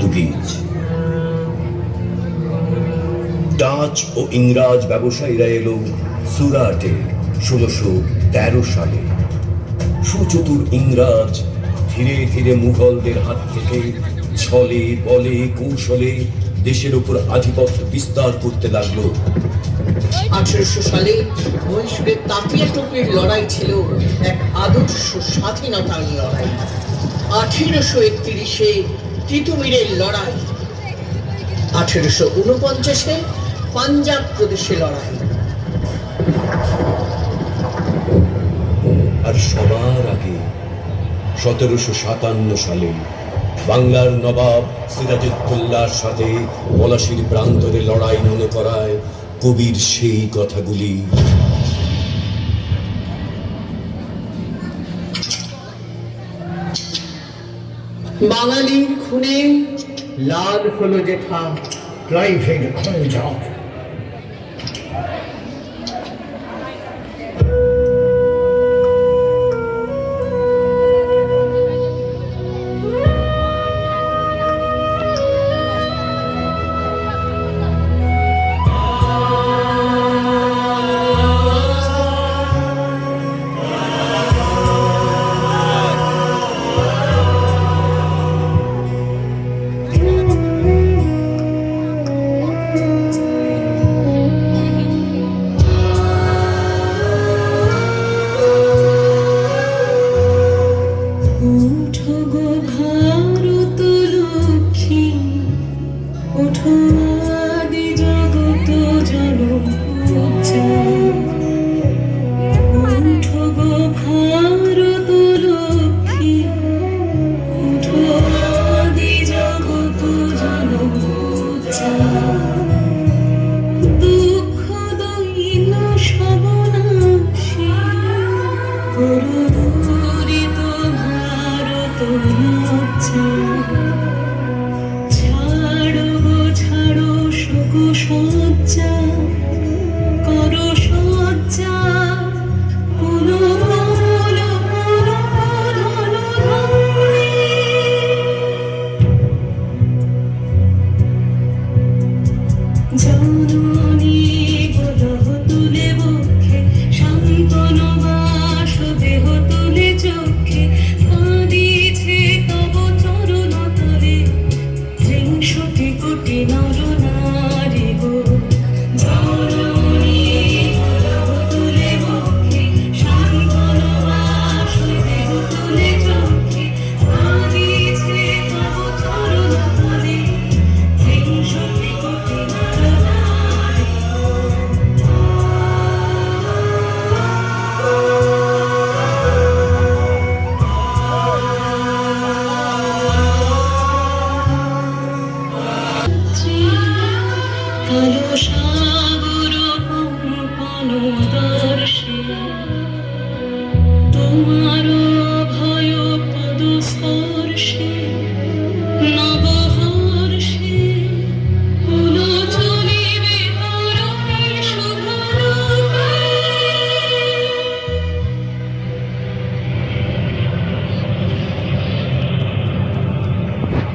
Portuguese. Dutch ও ইংরাজ ব্যবসায়ীরা এলো সুরাটে 1613 সালে। সুচতুর ইংরাজ ধীরে ধীরে মুঘলদের হাত থেকে ছলে বলে কৌশলে দেশের উপর আধিপত্য বিস্তার করতে লাগলো। 1800 সালে মহীশূরের তাঁতিয়া টুপির লড়াই ছিল এক আদর্শ স্বাধীনতার লড়াই। 1831-এ তিতুমিরের লড়াই, 1849-এ পাঞ্জাব প্রদেশে লড়াই। আর সবার আগে 1757 সালে বাংলার নবাব সিরাজউদ্দৌলার সাথে পলাশীর প্রান্তরে লড়াই মনে করায় কবির সেই কথাগুলি। বাঙালির খুনে লাল হলো যেথা ক্লাইভের খঞ্জর।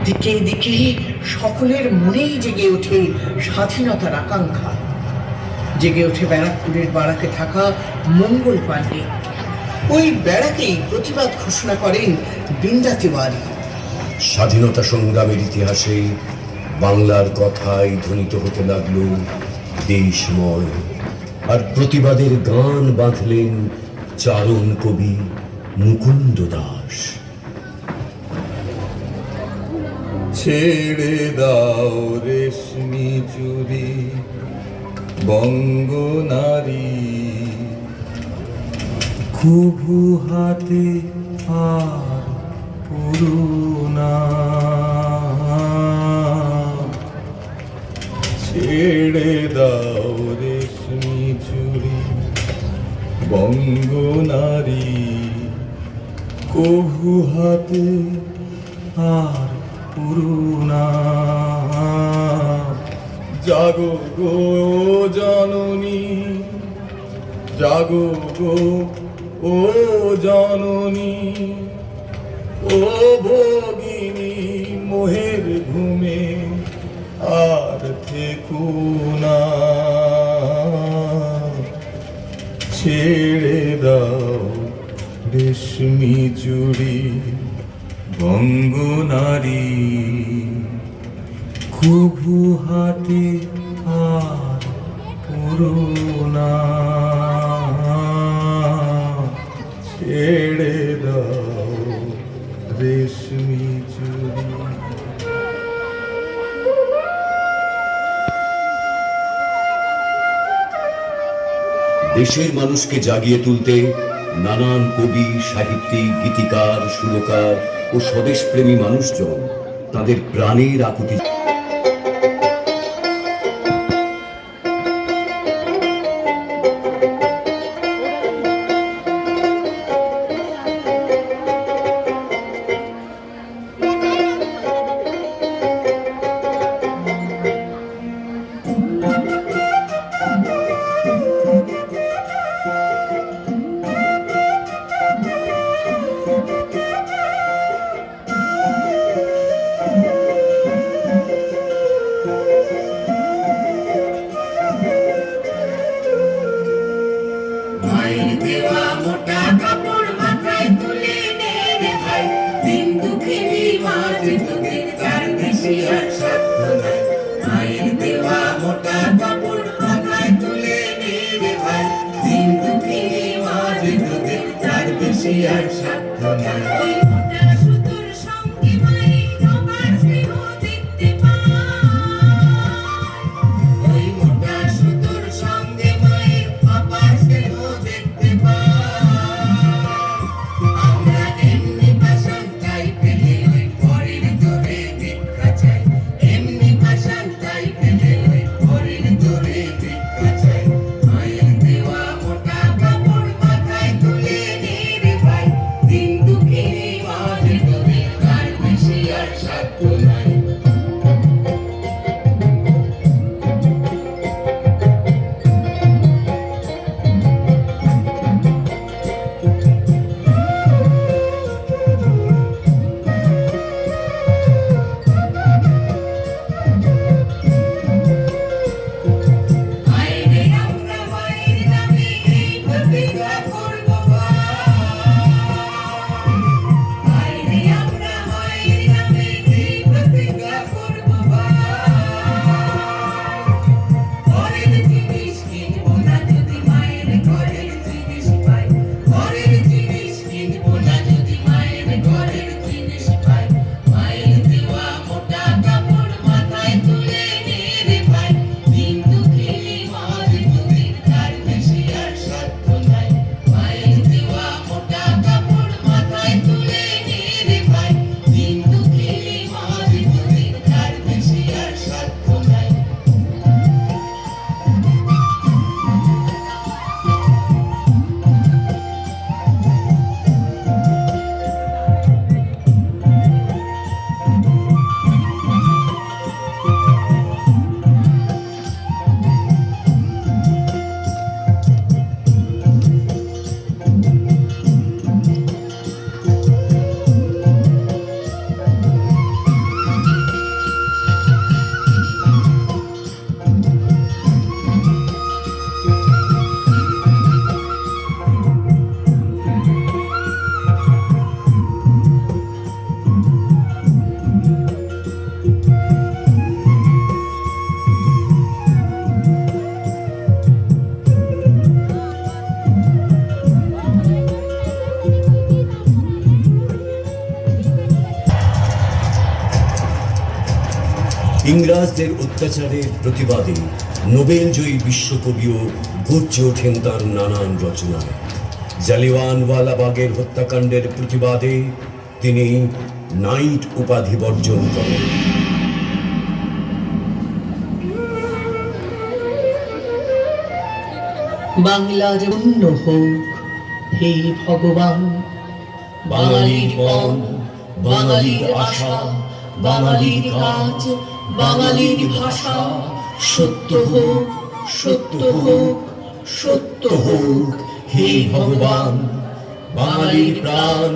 দিকে দিকে সকলের মনেই জেগে ওঠে স্বাধীনতার আকাঙ্ক্ষা। জেগে ওঠে ব্যারাকপুরের বারাকে থাকা মঙ্গল পাণ্ডে। ওই ব্যারাকেই প্রতিবাদ ঘোষণা করেন বিন্দা তিওয়ারি। স্বাধীনতা সংগ্রামের ইতিহাসে বাংলার কথাই ধ্বনিত হতে লাগলো দেশময়। আর প্রতিবাদের গান বাঁধলেন চারণ কবি মুকুন্দ দাস। ছেড়ে দাও রেশমি চুরি বঙ্গ নারী, খুবু হাতে আর পুরোনা। ছেড়ে দাও রেশমি চুরি বঙ্গ নারী, কভু হাতে আর পুরোনা। জাগো গো জননী, জাগো গো ও জননী, ও ভগিনী মোহের ঘুমে আর থেকো না, ছেড়ে দাও রেশমি চুড়ি বঙ্গনারী, ঘুঘু হাতে আর পুরো না, ছেড়ে দাও রেশমি চুড়ি। দেশের মানুষকে জাগিয়ে তুলতে নানান কবি, সাহিত্যিক, গীতিকার, সুরকার ও স্বদেশপ্রেমী মানুষজন তাদের প্রাণের আকুতি মায়ের দেওয়া মোটা কাপড় মাথায় তুলে নে রে ভাই, দিন দুঃখেরই মাঝে তোদের তার বেশি আর সাধ্য নাই। মায়ের দেওয়া মোটা কাপড় মাথায় তুলে নে রে ভাই, দিন দুঃখেরই মাঝে তোদের তার বেশি আর সাধ্য নাই। ওই মোটা সুতোর সঙ্গে মায়ের সবার স্নেহ দেখতে পাই, ওই মোটা সুতোর সঙ্গে মায়ের সবার স্নেহ দেখতে পাই। আমরা এমনি ভাষণ তাই পেলে ওই পরের তোরে ভিক্ষা চাই, এমনি ভাষণ তাই পেলে ওই পরের তোরে ভিক্ষা চাই। মায়ের দেওয়া মোটা কাপড় মাথায় তুলে নে রে ভাই, দিন দুঃখেরই মাঝে তোদের তার বেশি আর সাধ্য নাই। মায়েরে আমরা মায়ের নামে এই প্রতিজ্ঞা করব ভাই, মায়েরে আমরা মায়ের নামে এই প্রতিজ্ঞা করব ভাই। ঘরের জিনিস কিনবো না যদি মায়ের ঘরের জিনিস পাই, ঘরের জিনিস কিনবো না যদি মায়ের ঘরের জিনিস পাই। মায়ের দেওয়া মোটা কাপড় মাথায় তুলে নে রে ভাই, দিন দুঃখেরই মাঝে তোদের তার বেশি আর সাধ্য নাই। মায়ের দেওয়া মোটা কাপড় মাথায় তুলে নে রে ভাই, দিন দুঃখেরই মাঝে তোদের তার বেশি আর সাধ্য নাই। ইংরাজদের অত্যাচারের প্রতিবাদে নোবেলজয়ী বিশ্বকবিও গর্জে ওঠেন তার নানান রচনায়। জালিয়ানওয়ালাবাগের হত্যাকাণ্ডের প্রতিবাদে তিনি নাইট উপাধি বর্জন করেন। বাংলার পুণ্য হোক হে ভগবান, বাঙালির পণ, বাঙালির আশা, বাঙালির কাজ, বাঙালির ভাষা, সত্য হোক, সত্য হোক, সত্য হোক হে ভগবান। বাঙালির প্রাণ,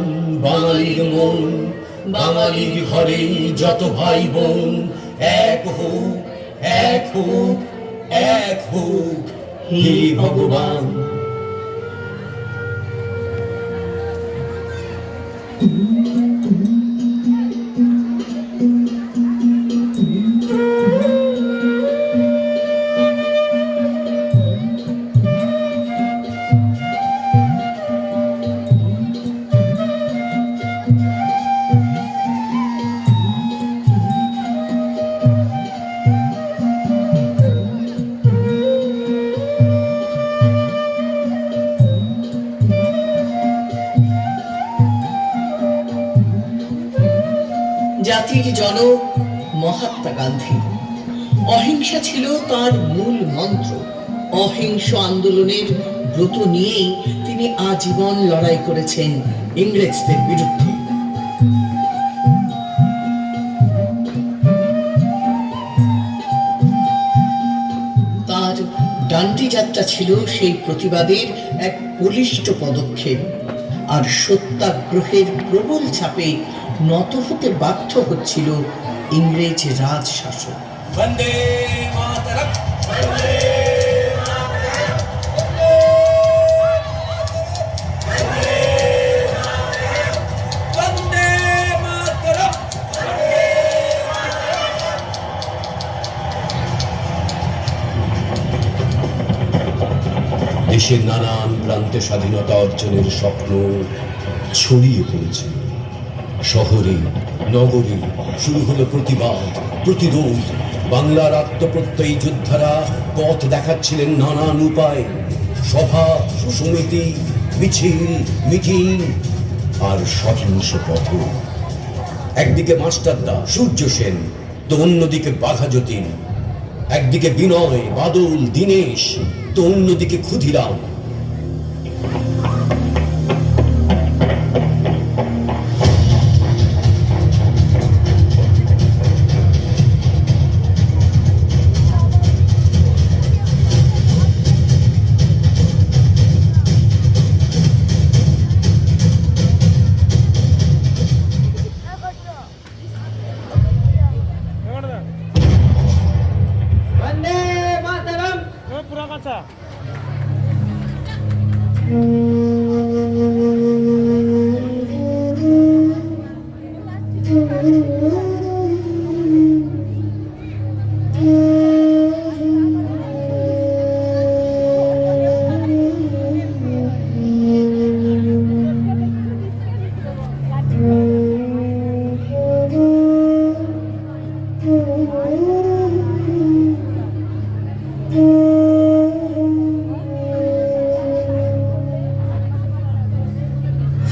বাঙালির মন, বাঙালির ঘরে যত ভাই বোন এক হোক, এক হোক, এক হোক, হে ভগবান। জাতির জনক মহাত্মা গান্ধী। অহিংসা ছিল তার মূল মন্ত্র। অহিংস আন্দোলনের ব্রত নিয়েই তিনি আজীবন লড়াই করেছেন ইংরেজদের বিরুদ্ধে। তার ডান্ডি যাত্রা ছিল সেই প্রতিবাদের এক বলিষ্ঠ পদক্ষেপ। আর সত্যাগ্রহের প্রবল চাপে নত হতে বাধ্য হচ্ছিল ইংরেজ রাজ শাসন। বন্দে মাতরম, বন্দে বন্দে মাতরম। দেশের নানান প্রান্তে স্বাধীনতা অর্জনের স্বপ্ন ছড়িয়ে পড়েছিল। শহরে নগরে শুরু হলো প্রতিবাদ, প্রতিরোধ। বাংলার আত্মপ্রত্যয়ী যোদ্ধারা পথ দেখাচ্ছিলেন নানান উপায়। সভা, সমিতি, মিছিল, মিটিং আর সহিংস পথ। একদিকে মাস্টারদা, সূর্য সেন, তো অন্যদিকে বাঘা যতীন। একদিকে বিনয়, বাদল, দীনেশ, তো অন্যদিকে ক্ষুদিরাম। পুরা কাঁচা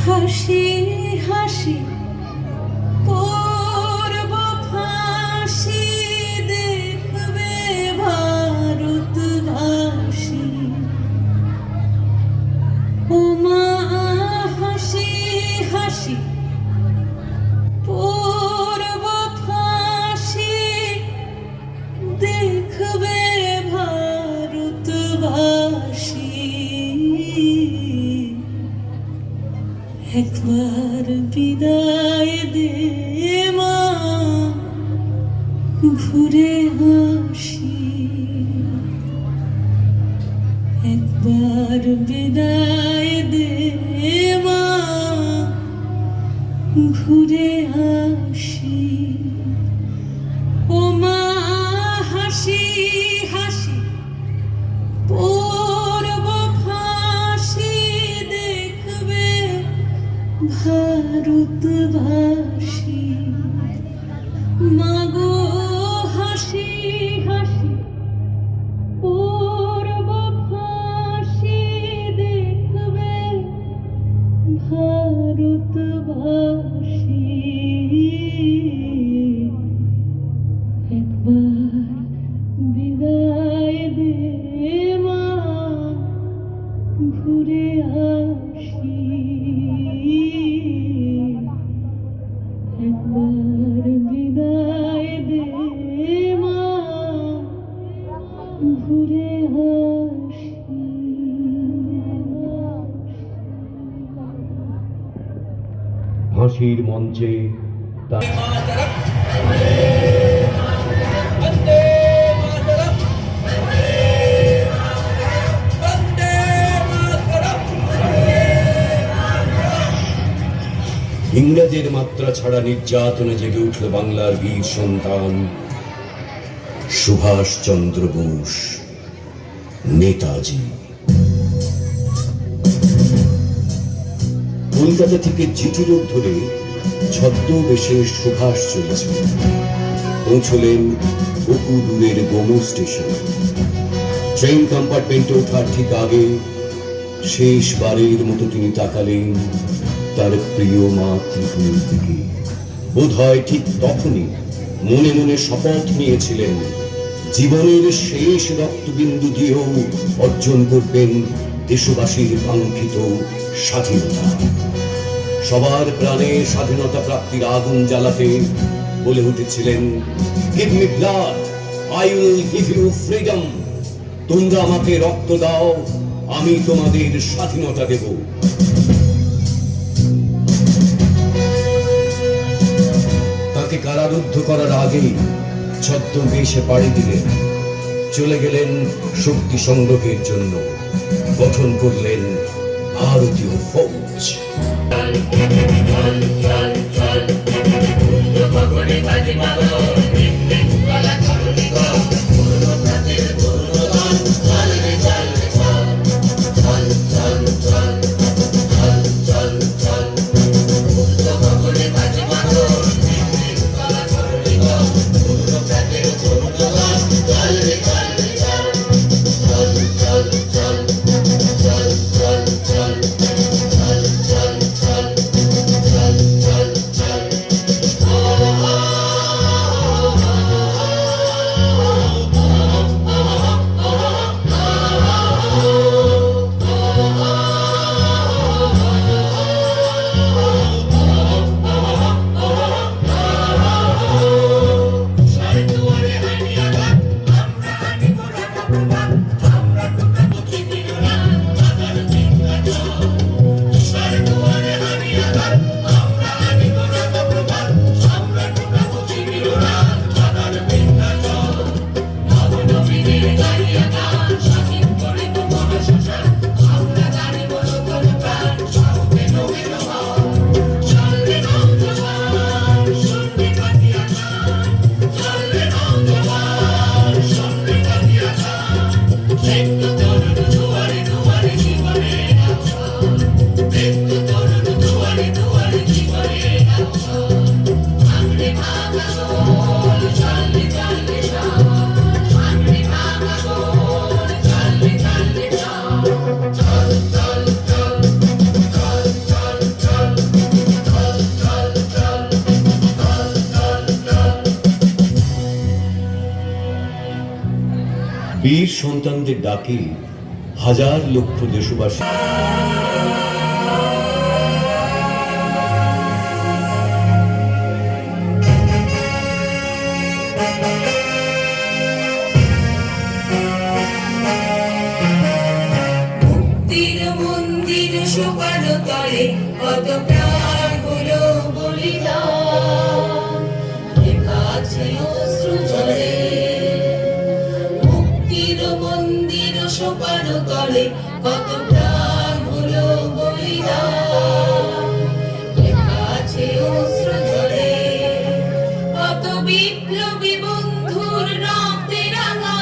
হাসি হাসি পূর্ব ফাঁসি দেখবে ভারতবাসী। ওমা হাসি হাসি পূর্ব ফাঁসি দেখবে ভারতবাসী। একবার বিদায় দে মা, ঘুরে আসি। একবার বিদায় দে মা, ঘুরে আসি। ও মা হাসি হাসি পূর্ব ফাঁসি দেখবে ভারতবাসী। মাগো হাসি হাসি পূর্ব ফাঁসি দেখবে ভারতবাসী। একবার বিদায় দে মা, ঘুরে আসি। একবার বিদায় দে মা, ঘুরে আসি। ফাঁসির মঞ্চে ইংরেজের মাত্রা ছাড়া নির্যাতনে জেগে উঠল বাংলার বীর সন্তান সুভাষচন্দ্র বোস, নেতাজি। কলকাতা থেকে জিটি রোড ধরে ছদ্মবেশে সুভাষ চলেছেন। পৌঁছলেন বহু দূরের গোমো স্টেশন। ট্রেন কম্পার্টমেন্টে ওঠার ঠিক আগে শেষবারের মতো তিনি তাকালেন তার প্রিয় মাতৃভূমির দিকে। বোধ হয় ঠিক তখনই মনে মনে শপথ নিয়েছিলেন জীবনের শেষ রক্তবিন্দু দিয়েও অর্জন করবেন দেশবাসীর কাঙ্ক্ষিত স্বাধীনতা। সবার প্রাণে স্বাধীনতা প্রাপ্তির আগুন জ্বালাতে বলে উঠেছিলেন, give me blood, I will give you freedom. তোমরা আমাকে রক্ত দাও, আমি তোমাদের স্বাধীনতা দেব। তাকে কারারুদ্ধ করার আগেই ছদ্মবেশে পাড়ি দিলেন, চলে গেলেন শক্তি সংগ্রহের জন্য, গঠন করলেন ভারতীয় ফৌজ। বীর সন্তানদের ডাকে হাজার লক্ষ দেশবাসী মুক্তির মন্দির সোপানো তলে কত প্রাণ হলো বলিদান, লেখা আছে অশ্রু জলে। মুক্তির মন্দির সোপানো তলে কত প্রাণ হলো বলিদান, লেখা আছে অশ্রু জলে। কত বিপ্লবী বন্ধুর রক্তে রাঙা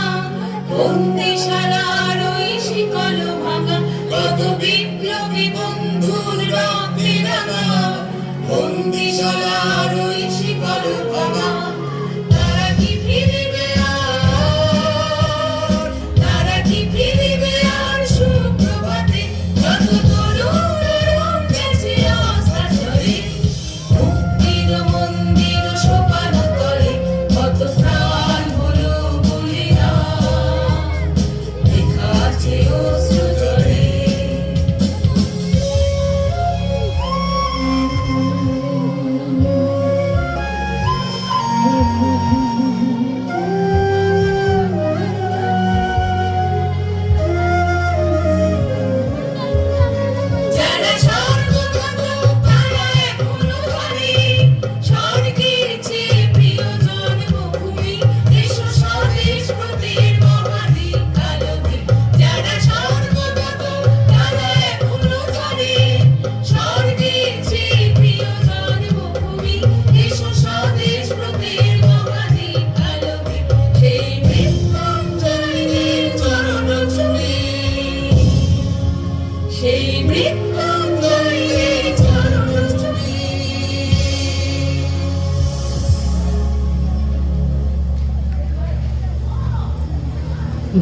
বন্দিশালার ওই শিকল ভাঙা, কত বিপ্লবী বন্ধুর রক্তে রাঙা বন্দিশালার ওই শিকল ভাঙা। তারা কি ফিরিবে আর, তারা কি ফিরিবে আর সুপ্রভাতে, কত তরুণ বেঁচে আস্থা ছড়ে। মুক্তির মন্দির সোপানো তলে কত প্রাণ হলো বলিদান, লেখা আছে অশ্রু জলে।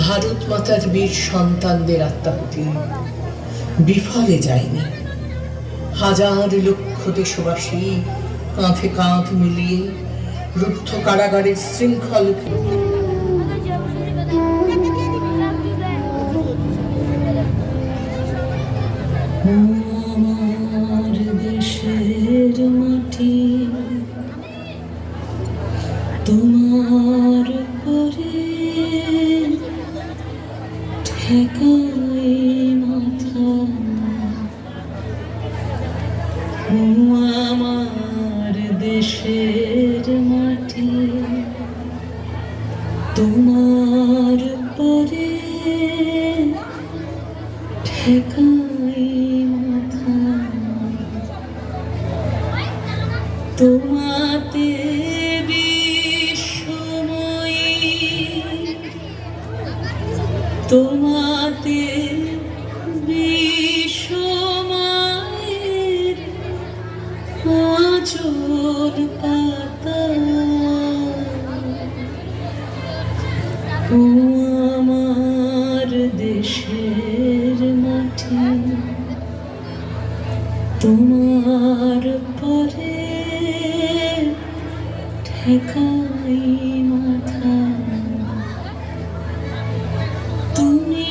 ভারত মাতার বীর সন্তানদের আত্মাহুতি বিফলে যায়নি। হাজার লক্ষ দেশবাসী কাঁধে কাঁধ মিলিয়ে রুদ্ধ কারাগারের শৃঙ্খল আমার দেশের মাটি তোমার পরে ঠেকাই মাথা। ও আমার দেশের মাটি তোমার পরে ঠেকাই মাথা। তোমাতে বিস্ময়ী, তোমাতে বিস্ময়ের আঁচল পাতা। ও আমার দেশের মাটি তোমার পরে ঠেকাই মাথা। তুমি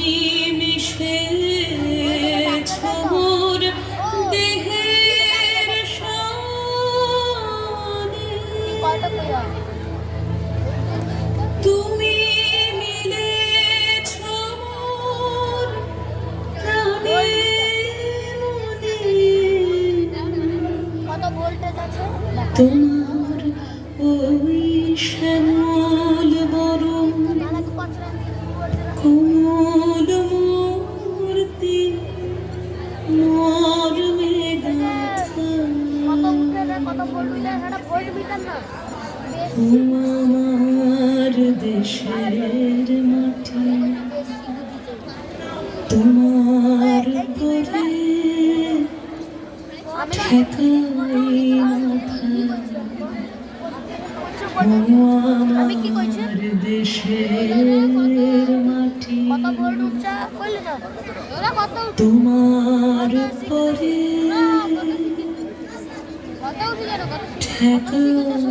মিশেছ মোর দেহের সনে, তুমি মিলেছ মোর প্রাণে মনে। তোমার ওই শ্যামল বরণ কোমল মূর্তি মর্মে গাথা। ও আমার দেশের মাটি তোমার পরে ঠেকাই মাথা। ও আমার দেশের মাটি তোমার পরে ঠেকাই